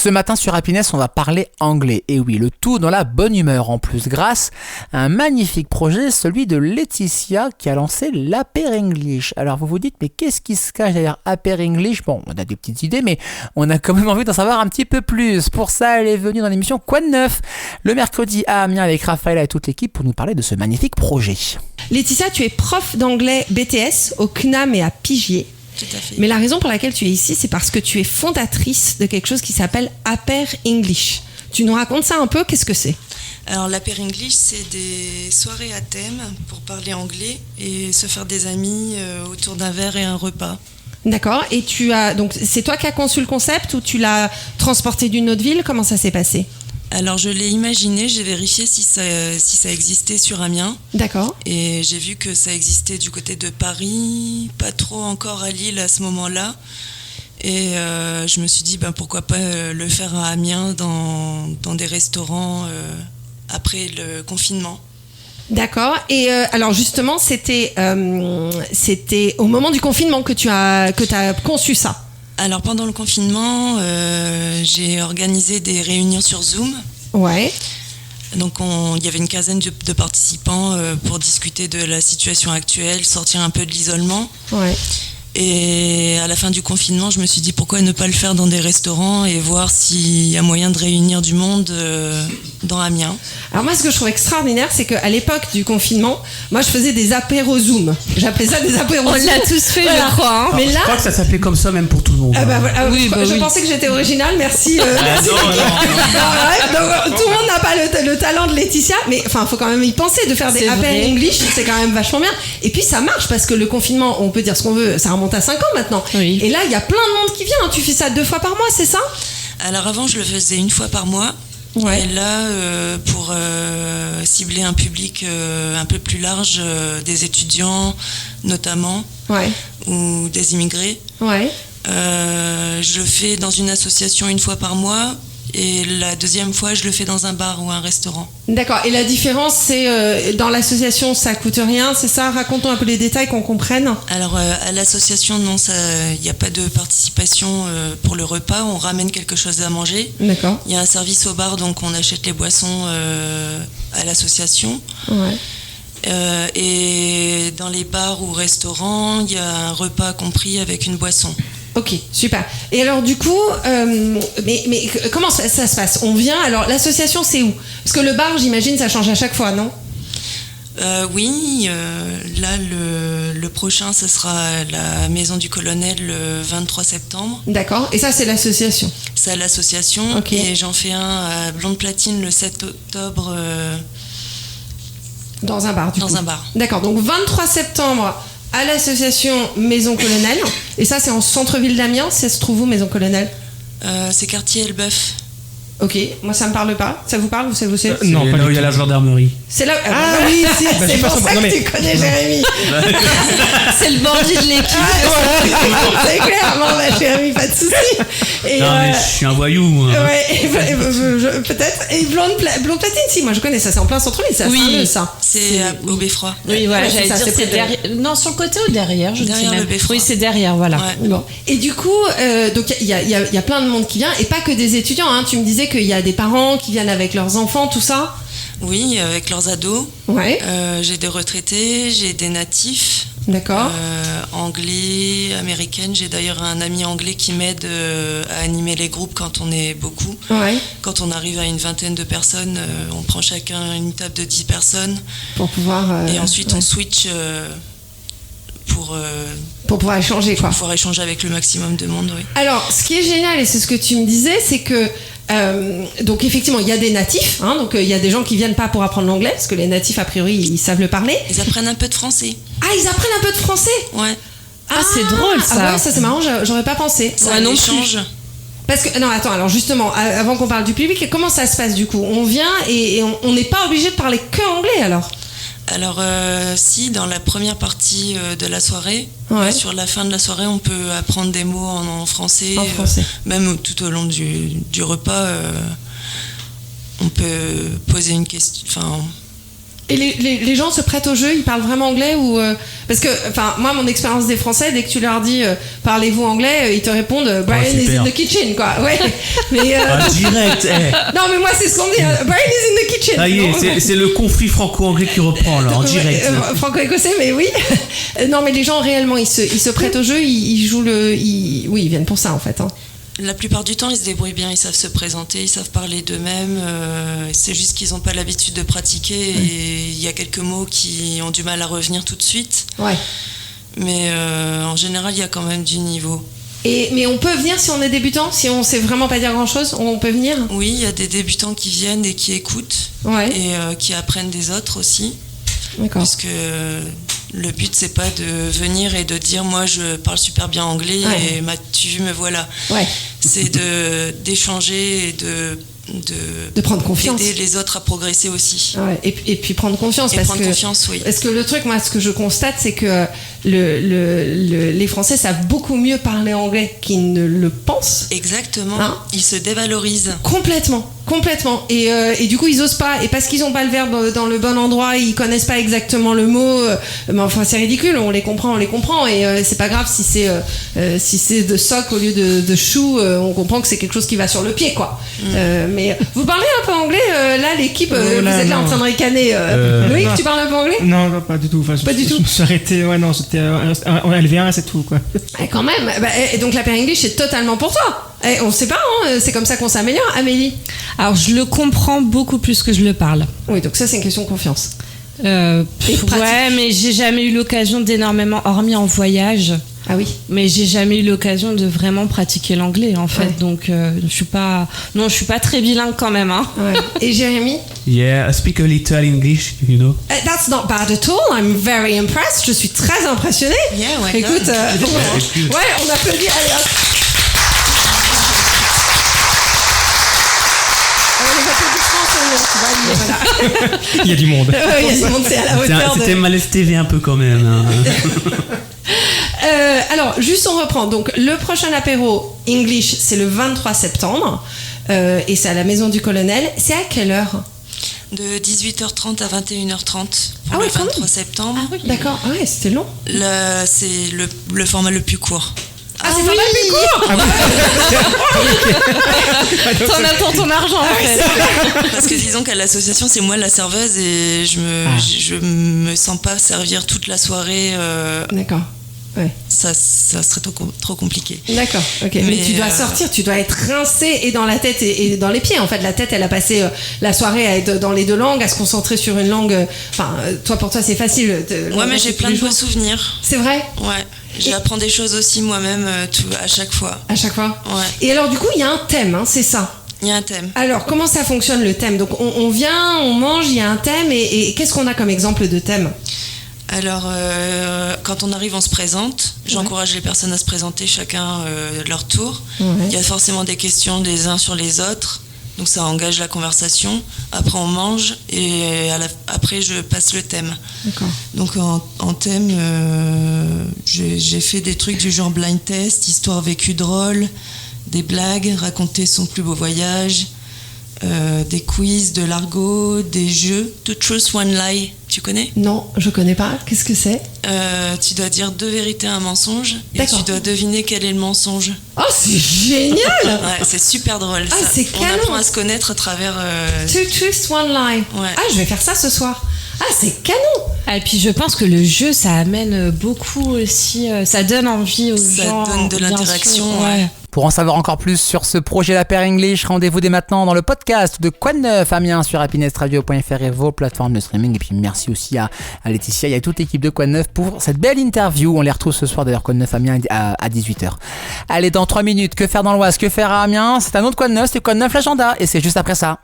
Ce matin sur Happiness, on va parler anglais. Et oui, le tout dans la bonne humeur en plus, grâce à un magnifique projet, celui de Laetitia qui a lancé l'Aper English. Alors vous vous dites, mais qu'est-ce qui se cache derrière Aper English? Bon, on a des petites idées, mais on a quand même envie d'en savoir un petit peu plus. Pour ça, elle est venue dans l'émission Quoi de neuf le mercredi à Amiens avec Raphaël et toute l'équipe pour nous parler de ce magnifique projet. Laetitia, tu es prof d'anglais BTS au CNAM et à Pigier. Tout à fait. Mais la raison pour laquelle tu es ici, c'est parce que tu es fondatrice de quelque chose qui s'appelle Aper English. Tu nous racontes ça un peu? Qu'est-ce que c'est? Alors l'Aper English, c'est des soirées à thème pour parler anglais et se faire des amis autour d'un verre et un repas. D'accord. Et donc c'est toi qui as conçu le concept ou tu l'as transporté d'une autre ville? Comment ça s'est passé? Alors je l'ai imaginé, j'ai vérifié si ça existait sur Amiens. D'accord. Et j'ai vu que ça existait du côté de Paris, pas trop encore à Lille à ce moment-là. Et je me suis dit pourquoi pas le faire à Amiens dans des restaurants après le confinement. D'accord. Et alors justement, c'était au moment du confinement que tu as conçu ça. Alors pendant le confinement, j'ai organisé des réunions sur Zoom. Ouais. Donc il y avait une quinzaine de participants pour discuter de la situation actuelle, sortir un peu de l'isolement. Ouais. Et à la fin du confinement, je me suis dit pourquoi ne pas le faire dans des restaurants et voir s'il y a moyen de réunir du monde dans Amiens. Alors moi, ce que je trouve extraordinaire, c'est qu'à l'époque du confinement, moi, je faisais des apéros Zoom. J'appelais ça des apéros Zoom. On l'a tous fait, voilà. je crois. Hein. Mais là, je crois que ça s'appelait comme ça même pour tout le monde. Je pensais que j'étais originale, merci. Merci. Non. Donc, tout le monde n'a pas le talent de Laetitia, mais enfin, faut quand même y penser de faire des Aper English, c'est quand même vachement bien. Et puis ça marche parce que le confinement, on peut dire ce qu'on veut, ça remonte à 5 ans maintenant. Oui. Et là, il y a plein de monde qui vient. Tu fais ça 2 fois par mois, c'est ça? Alors avant, je le faisais 1 fois par mois. Ouais. Et là, pour cibler un public un peu plus large, des étudiants notamment, Ouais. ou des immigrés, Ouais. je le fais dans une association 1 fois par mois. Et la deuxième fois, je le fais dans un bar ou un restaurant. D'accord. Et la différence, c'est dans l'association, ça coûte rien, c'est ça? Raconte-nous un peu les détails qu'on comprenne. Alors, à l'association, non, il n'y a pas de participation pour le repas. On ramène quelque chose à manger. D'accord. Il y a un service au bar, donc on achète les boissons à l'association. Ouais. Et dans les bars ou restaurants, il y a un repas compris avec une boisson. Ok, super. Et alors du coup, mais comment ça se passe? On vient, alors l'association c'est où? Parce que le bar, j'imagine, ça change à chaque fois, non? Oui, là le prochain, ce sera la Maison du Colonel le 23 septembre. D'accord, et ça c'est l'association? C'est à l'association, Ok. Et j'en fais un à Blonde Platine le 7 octobre. Dans un bar, du coup. Dans un bar. D'accord, donc 23 septembre à l'association Maison Colonel. Et ça c'est en centre-ville d'Amiens, ça se trouve où, Maison Colonel? C'est quartier Elbeuf. Ok, moi ça me parle pas. Ça vous parle? Vous savez où c'est? Non, pas là où il y a la gendarmerie. C'est là. Ah oui, si. C'est pour ça que tu connais Jérémy. C'est le bandit de l'équipe. C'est clair, bon, Jérémy, pas de soucis. Et Non, mais je suis un voyou, moi. ouais, peut-être. Et Blonde Platine, si, moi je connais ça, c'est en plein centre-ville, c'est à Saint-Leu, ça. C'est au Beffroi. Oui, voilà, Ouais, c'est j'allais ça, dire c'est c'est près de- derrière. Non, sur le côté ou derrière, je Derrière ne sais le même. Beffroi. Oui, c'est derrière, voilà. Ouais. Bon. Et du coup, donc il y a plein de monde qui vient, et pas que des étudiants, hein. Tu me disais qu'il y a des parents qui viennent avec leurs enfants, tout ça. Oui, avec leurs ados. Ouais, J'ai des retraités, j'ai des natifs. d'accord. Anglais, américaine. J'ai d'ailleurs un ami anglais qui m'aide à animer les groupes quand on est beaucoup. Ouais, Quand on arrive à une vingtaine de personnes, on prend chacun une table de 10 personnes. pour pouvoir. Et ensuite, ouais. on switch pour pouvoir échanger, quoi. pouvoir échanger avec le maximum de monde. Oui. Alors, ce qui est génial, et c'est ce que tu me disais, c'est que donc effectivement, il y a des natifs, hein, donc il y a des gens qui viennent pas pour apprendre l'anglais, parce que les natifs, a priori, ils savent le parler. Ils apprennent un peu de français. Ah, ils apprennent un peu de français. Ouais. Ah, c'est drôle, ça. Ah ouais, ça c'est marrant, j'aurais pas pensé. C'est un échange. Parce que, non, attends, alors justement, avant qu'on parle du public, comment ça se passe du coup? On vient et on n'est pas obligé de parler que anglais alors? Alors, si, dans la première partie de la soirée, Ouais. sur la fin de la soirée, on peut apprendre des mots en français. En français. Même tout au long du repas, on peut poser une question. Enfin, Et les gens se prêtent au jeu, ils parlent vraiment anglais ou parce que moi mon expérience des Français, dès que tu leur dis parlez-vous anglais, ils te répondent Brian is in the kitchen quoi. Ouais. Mais direct. non mais moi c'est ce qu'on dit, Brian is in the kitchen. Ça y est, c'est le conflit franco-anglais qui reprend là en direct. Franco-écossais mais oui. Non mais les gens réellement ils se prêtent au jeu, ils jouent oui, ils viennent pour ça en fait hein. La plupart du temps, ils se débrouillent bien, ils savent se présenter, ils savent parler d'eux-mêmes. C'est juste qu'ils n'ont pas l'habitude de pratiquer et il y a quelques mots qui ont du mal à revenir tout de suite. Ouais. Mais en général, il y a quand même du niveau. Mais on peut venir si on est débutant, si on sait vraiment pas dire grand-chose, on peut venir? Oui, il y a des débutants qui viennent et qui écoutent et qui apprennent des autres aussi. D'accord. Parce que le but, c'est pas de venir et de dire moi je parle super bien anglais et me voilà. Ouais. C'est d'échanger et de prendre confiance, d'aider les autres à progresser aussi. Ouais. Et puis prendre confiance Confiance, oui. Parce que le truc, moi, ce que je constate, c'est que les Français savent beaucoup mieux parler anglais qu'ils ne le pensent. Exactement. Hein? Ils se dévalorisent. Complètement. Et du coup, ils osent pas. Et parce qu'ils ont pas le verbe dans le bon endroit, ils connaissent pas exactement le mot. Mais enfin, c'est ridicule. On les comprend. Et c'est pas grave si c'est de sock au lieu de shoe. On comprend que c'est quelque chose qui va sur le pied, quoi. Mais vous parlez un peu anglais là, l'équipe. Vous êtes là en train de ricaner. Loïc, tu parles un peu anglais? Non, pas du tout. Enfin, pas du tout. Je me suis arrêté. Ouais, non, c'était en LV1, c'est tout, quoi. Quand même. Et donc la Pair English, c'est totalement pour toi. On sait pas, hein, c'est comme ça qu'on s'améliore. Amélie? Alors, je le comprends beaucoup plus que je le parle. Oui, donc ça, c'est une question de confiance. Ouais, mais j'ai jamais eu l'occasion d'énormément, hormis en voyage. Ah oui. Mais j'ai jamais eu l'occasion de vraiment pratiquer l'anglais, en fait. Ouais. Donc, je suis pas très bilingue quand même, hein. Ouais. Et Jérémy? Yeah, I speak a little English, you know. That's not bad at all. I'm very impressed. Je suis très impressionnée. Yeah, ouais. Écoute, on applaudit. Allez, hop. Voilà. Il y a du monde. Il y a du monde, c'est à la hauteur. C'était Malaise TV un peu quand même. Hein. Alors, juste on reprend. Donc, le prochain apéro English, c'est le 23 septembre. Et c'est à la Maison du Colonel. C'est à quelle heure? De 18h30 à 21h30 pour le 23 septembre. Ah oui, d'accord. Ah ouais, c'était long. C'est le format le plus court. Ah, c'est pas mal plus court. T'en as pour ton argent, en fait. Parce que disons qu'à l'association, c'est moi la serveuse et je me sens pas servir toute la soirée. D'accord. Ouais. Ça serait trop compliqué. D'accord, ok. Mais tu dois sortir, tu dois être rincé et dans la tête et dans les pieds. En fait, la tête, elle a passé la soirée à être dans les deux langues, à se concentrer sur une langue. Enfin, pour toi, c'est facile. Ouais, mais j'ai plein de beaux souvenirs. C'est vrai? Ouais. J'apprends des choses aussi moi-même à chaque fois. À chaque fois? Ouais. Et alors, du coup, il y a un thème, hein, c'est ça? Il y a un thème. Alors, comment ça fonctionne le thème? Donc, on vient, on mange, il y a un thème et qu'est-ce qu'on a comme exemple de thème? Alors, quand on arrive, on se présente. J'encourage les personnes à se présenter chacun leur tour. Ouais. Il y a forcément des questions des uns sur les autres. Donc ça engage la conversation. Après, on mange et après, je passe le thème. D'accord. Donc en thème, j'ai fait des trucs du genre blind test, histoire vécue drôle, des blagues, raconter son plus beau voyage, des quiz, de l'argot, des jeux. To Truth One Lie, tu connais? Non, je connais pas. Qu'est-ce que c'est? Tu dois dire 2 vérités, un mensonge. D'accord. Et tu dois deviner quel est le mensonge. Oh, c'est génial! Ouais, c'est super drôle. Ah, ça. C'est canon. On apprend à se connaître à travers... Two Truths, One Lie. Ouais. Ah, je vais faire ça ce soir. Ah, c'est canon! Et puis je pense que le jeu, ça amène beaucoup aussi... ça donne envie aux gens. Ça donne de l'interaction, ouais. Pour en savoir encore plus sur ce projet La Pair English, rendez-vous dès maintenant dans le podcast de Quoi de Neuf Amiens sur happinestradio.fr et vos plateformes de streaming. Et puis merci aussi à Laetitia et à toute l'équipe de Quoi de Neuf pour cette belle interview. On les retrouve ce soir d'ailleurs, Quoi de Neuf Amiens à 18h. Allez, dans 3 minutes, que faire dans l'Oise, que faire à Amiens? C'est un autre Quoi de Neuf, c'est Quoi de Neuf l'agenda et c'est juste après ça.